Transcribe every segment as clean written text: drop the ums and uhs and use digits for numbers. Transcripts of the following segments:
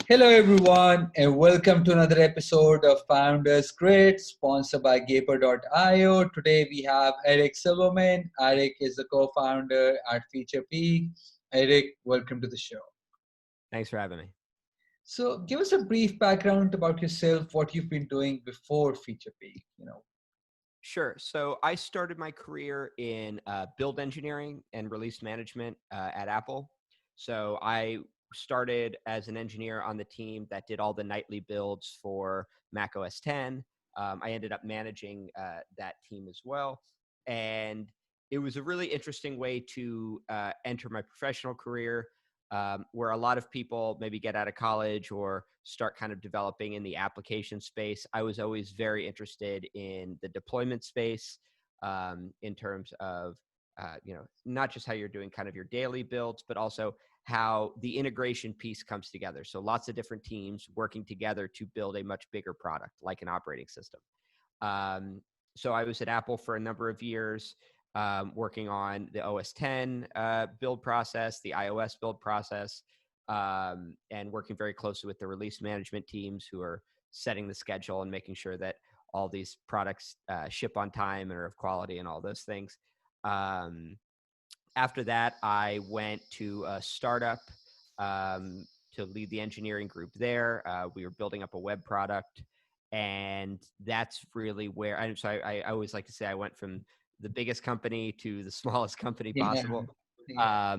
Hello, everyone, and welcome to another episode of Founders Grid, sponsored by Gaper.io. Today, we have Eric Silverman. Eric is the co-founder at FeaturePeek. Eric, welcome to the show. Thanks for having me. So, give us a brief background about yourself, what you've been doing before FeaturePeek. Sure. So I started my career in build engineering and release management at Apple. So I started as an engineer on the team that did all the nightly builds for Mac OS X. I ended up managing that team as well. And it was a really interesting way to enter my professional career, where a lot of people maybe get out of college or start kind of developing in the application space. I was always very interested in the deployment space, in terms of, not just how you're doing kind of your daily builds, but also how the integration piece comes together. So lots of different teams working together to build a much bigger product, like an operating system. So I was at Apple for a number of years, working on the OS X build process, the iOS build process, and working very closely with the release management teams who are setting the schedule and making sure that all these products ship on time and are of quality and all those things. After that, I went to a startup to lead the engineering group there. We were building up a web product, and that's really where I always like to say I went from the biggest company to the smallest company possible. Yeah.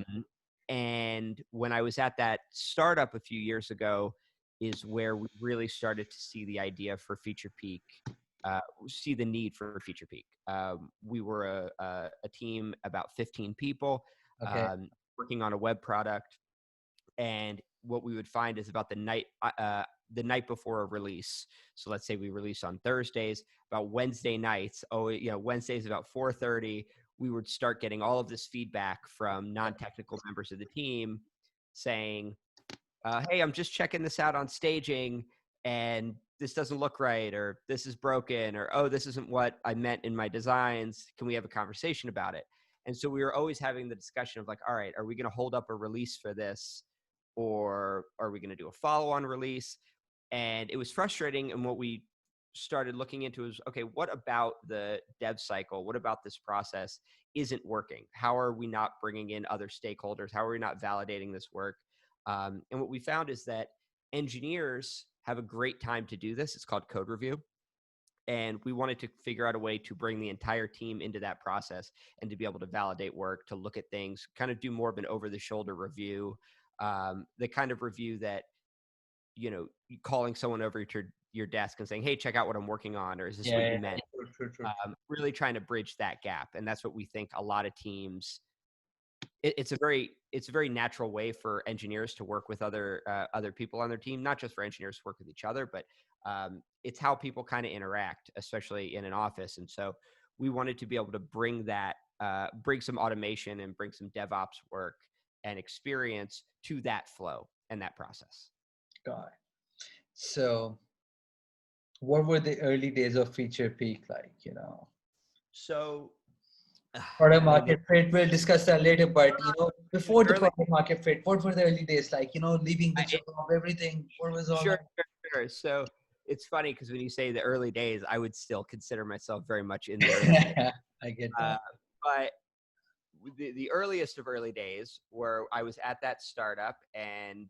And when I was at that startup a few years ago is where we really started to see the idea for FeaturePeek, see the need for FeaturePeek. We were a team, about 15 people, Okay. working on a web product. And what we would find is about the night before a release. So let's say we release on Thursdays, about Wednesday nights. Wednesdays about 4:30. We would start getting all of this feedback from non-technical members of the team saying, "Hey, I'm just checking this out on staging, and this doesn't look right, or this is broken, or oh, this isn't what I meant in my designs. Can we have a conversation about it?" And so we were always having the discussion of like, all right, are we going to hold up a release for this? Or are we going to do a follow-on release? And it was frustrating. And what we started looking into is, okay, what about the dev cycle? What about this process isn't working? How are we not bringing in other stakeholders? How are we not validating this work? And what we found is that engineers have a great time to do this. It's called code review. And we wanted to figure out a way to bring the entire team into that process and to be able to validate work, to look at things, kind of do more of an over-the-shoulder review, the kind of review that, calling someone over to your desk and saying, "Hey, check out what I'm working on," or "Is this what you meant?" True. Really trying to bridge that gap. And that's what we think a lot of teams, it's a very natural way for engineers to work with other people on their team, not just for engineers to work with each other, but it's how people kind of interact, especially in an office. And so we wanted to be able to bring that, bring some automation and bring some DevOps work and experience to that flow and that process. Got it. So, what were the early days of FeaturePeek like? So, Product I mean, market fit, we'll discuss that later, but before the early, product market fit, what were the early days like? Leaving the job, everything, what was all sure, that? sure. So it's funny because when you say the early days, I would still consider myself very much in the early days. I get Uh, that. but the earliest of early days where I was at that startup, and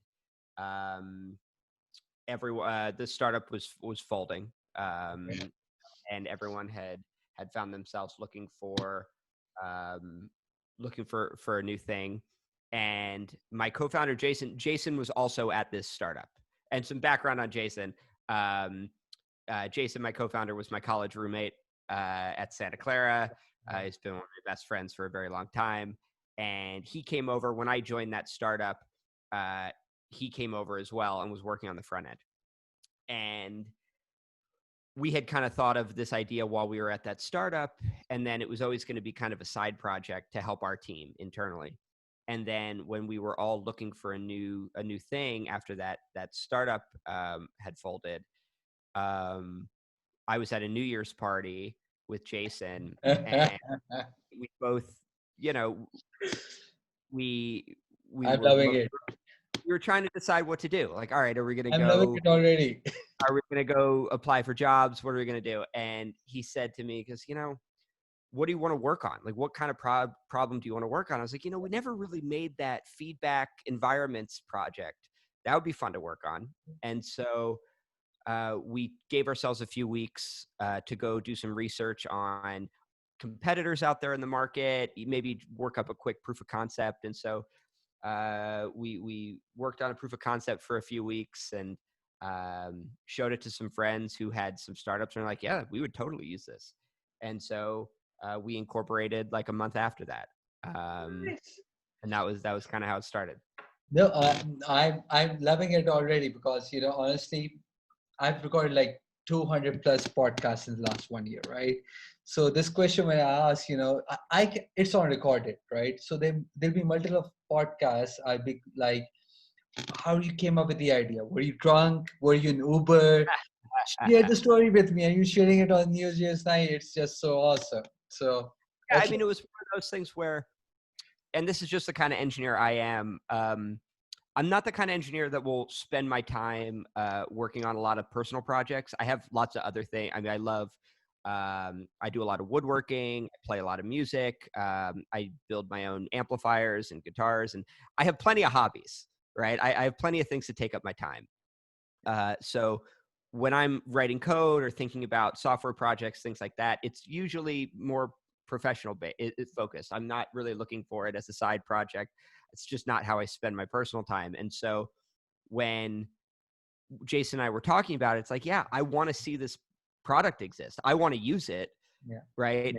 everyone, the startup was folding, and everyone had found themselves looking for a new thing. And my co-founder Jason was also at this startup. And some background on Jason. Jason, my co-founder, was my college roommate at Santa Clara. He's been one of my best friends for a very long time. And he came over when I joined that startup. He came over as well and was working on the front end. And we had kind of thought of this idea while we were at that startup, and then it was always going to be kind of a side project to help our team internally. And then when we were all looking for a new thing after that startup had folded, I was at a New Year's party with Jason, and we both, we I'm were loving it. we were trying to decide what to do. Like, all right, I'm loving it already. are we going to go apply for jobs? What are we going to do? And he said to me, because, what do you want to work on? Like, what kind of problem do you want to work on? I was like, we never really made that feedback environments project. That would be fun to work on. And so we gave ourselves a few weeks to go do some research on competitors out there in the market, maybe work up a quick proof of concept. And so we worked on a proof of concept for a few weeks and showed it to some friends who had some startups and were like, yeah, we would totally use this. And so we incorporated like a month after that. Nice. And that was kind of how it started. No, I'm loving it already because honestly, I've recorded like 200 plus podcasts in the last 1 year, right? So this question when I ask, it's on recorded, right? So there'll be multiple podcasts. I'll be like, how you came up with the idea? Were you drunk? Were you in Uber? Share the story with me. Are you sharing it on New Year's night? It's just so awesome. So Yeah, I okay, mean, it was one of those things where, and this is just the kind of engineer I am. I'm not the kind of engineer that will spend my time working on a lot of personal projects. I have lots of other things. I mean, I do a lot of woodworking, I play a lot of music, I build my own amplifiers and guitars, and I have plenty of hobbies, right? I have plenty of things to take up my time. So when I'm writing code or thinking about software projects, things like that, it's usually more professional focused. I'm not really looking for it as a side project. It's just not how I spend my personal time. And so when Jason and I were talking about it, it's like, yeah, I want to see this product exist. I want to use it. yeah, Right.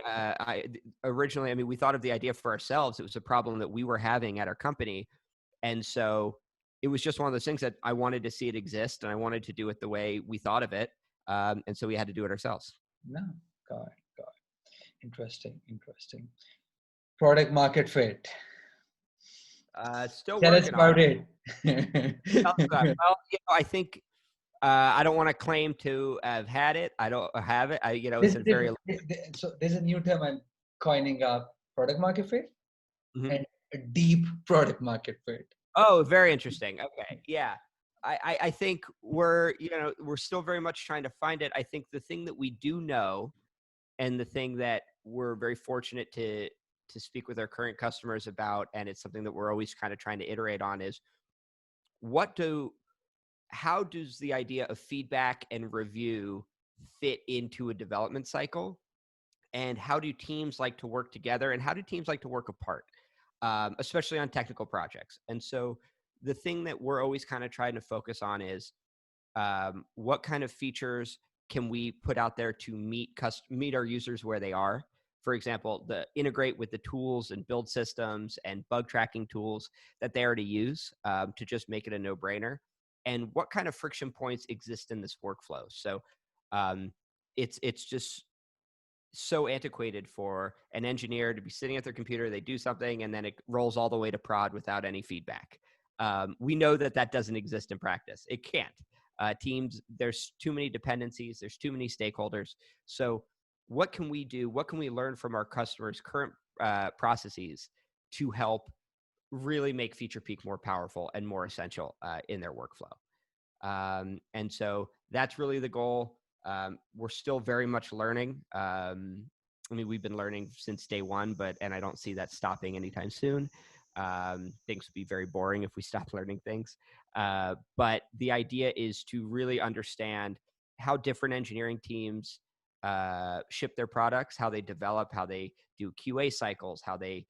Originally, I mean, we thought of the idea for ourselves. It was a problem that we were having at our company. And so it was just one of those things that I wanted to see it exist and I wanted to do it the way we thought of it. And so we had to do it ourselves. no, got it, got it. Interesting. Product market fit. Still Tell us working on about it. it. Oh, God. Well, I think I don't want to claim to have had it. I don't have it. This, It's a this, very. so there's a new term I'm coining up: product market fit Mhm. and a deep product market fit. Oh, very interesting. Okay. Yeah. I think we're still very much trying to find it. I think the thing that we do know and the thing that we're very fortunate to speak with our current customers about, and it's something that we're always kind of trying to iterate on, is what do how does the idea of feedback and review fit into a development cycle, and how do teams like to work together and how do teams like to work apart, especially on technical projects. And so the thing that we're always kind of trying to focus on is what kind of features can we put out there to meet our users where they are. For example, the integrate with the tools and build systems and bug tracking tools that they already use, to just make it a no-brainer. And what kind of friction points exist in this workflow. So um, it's just so antiquated for an engineer to be sitting at their computer, they do something, and then it rolls all the way to prod without any feedback. We know that that doesn't exist in practice. It can't. Teams, there's too many dependencies, there's too many stakeholders. So what can we do? What can we learn from our customers' current processes to help really make FeaturePeek more powerful and more essential in their workflow? And so that's really the goal. We're still very much learning. I mean, we've been learning since day one, and I don't see that stopping anytime soon. Things would be very boring if we stopped learning things. But the idea is to really understand how different engineering teams ship their products, how they develop, how they do QA cycles, how they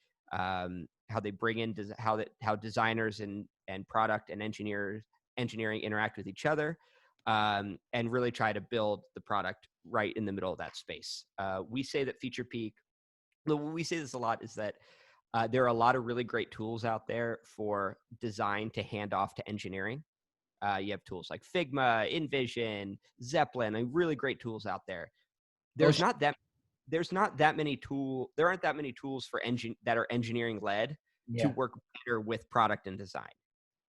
bring in how designers and product and engineering interact with each other, and really try to build the product right in the middle of that space. We say that FeaturePeek, we say this a lot, is that there are a lot of really great tools out there for design to hand off to engineering. You have tools like Figma, InVision, Zeppelin, and really great tools out there. Oh, There's not that there's not that many there aren't that many tools for that are engineering led to yeah, work better with product and design.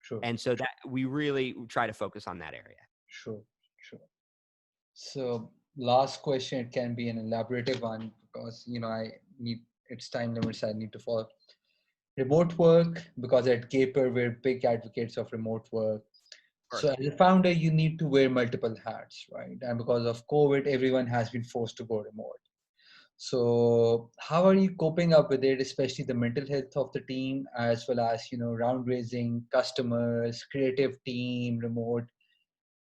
true, And so that we really try to focus on that area. true, true. So last question, it can be an elaborative one because I need it's time limits I need to follow. remote work, because at Gaper, we're big advocates of remote work. Of So course. as a founder, you need to wear multiple hats, right? And because of COVID, everyone has been forced to go remote. So how are you coping up with it, especially the mental health of the team, as well as, round raising, customers, creative team, remote?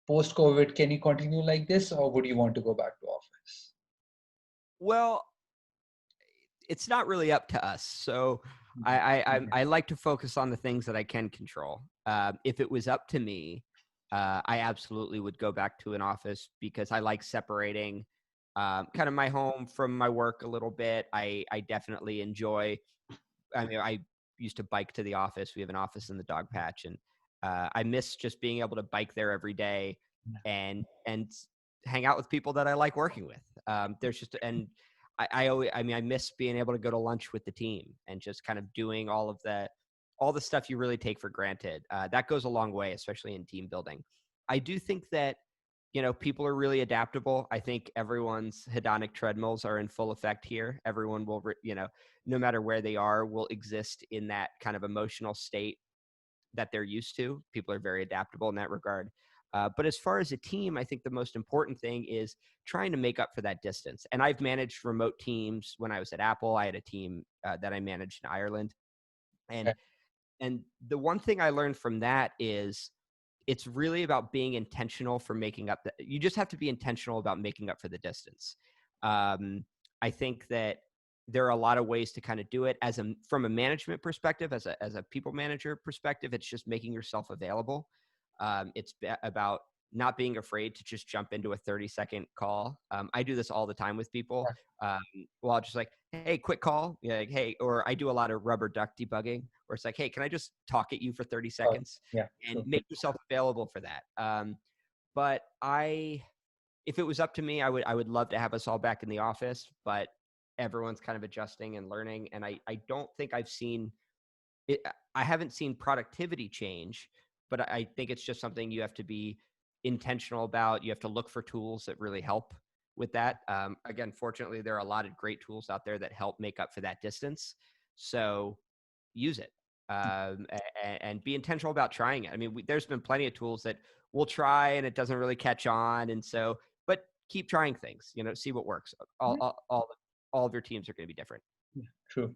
Post COVID, can you continue like this, or would you want to go back to office? Well, it's not really up to us. So I like to focus on the things that I can control. If it was up to me, I absolutely would go back to an office because I like separating kind of my home from my work a little bit. I definitely enjoy. I mean, I used to bike to the office. We have an office in the dog patch, and I miss just being able to bike there every day and hang out with people that I like working with. There's just and I always, I mean, I miss being able to go to lunch with the team and just kind of doing all the stuff you really take for granted. That goes a long way, especially in team building. I do think that people are really adaptable. I think everyone's hedonic treadmills are in full effect here. Everyone will, no matter where they are, will exist in that kind of emotional state that they're used to. People are very adaptable in that regard. But as far as a team, I think the most important thing is trying to make up for that distance. And I've managed remote teams when I was at Apple. I had a team that I managed in Ireland, and Okay. and the one thing I learned from that is it's really about being intentional for making up. You just have to be intentional about making up for the distance. Um, I think that there are a lot of ways to kind of do it from a management perspective, as a people manager perspective. It's just making yourself available. About not being afraid to just jump into a 30-second call. I do this all the time with people. Yeah. Um, well, I'll just like, hey, quick call. Yeah, like, hey, or I do a lot of rubber duck debugging where it's like, hey, can I just talk at you for 30 Oh, seconds yeah, and true. make yourself available for that? But if it was up to me, I would love to have us all back in the office, but everyone's kind of adjusting and learning. And I don't think I've seen it. I haven't seen productivity change, but I think it's just something you have to be intentional about. You have to look for tools that really help with that. Again, fortunately, there are a lot of great tools out there that help make up for that distance. So use it, and be intentional about trying it. I mean, there's been plenty of tools that we'll try and it doesn't really catch on, and so but keep trying things. See what works. All of your teams are going to be different. Yeah, true.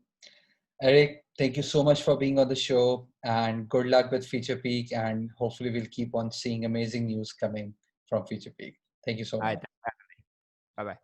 Eric, thank you so much for being on the show, and good luck with FeaturePeek, and hopefully we'll keep on seeing amazing news coming from FeaturePeek. Thank you so All right, much. bye bye.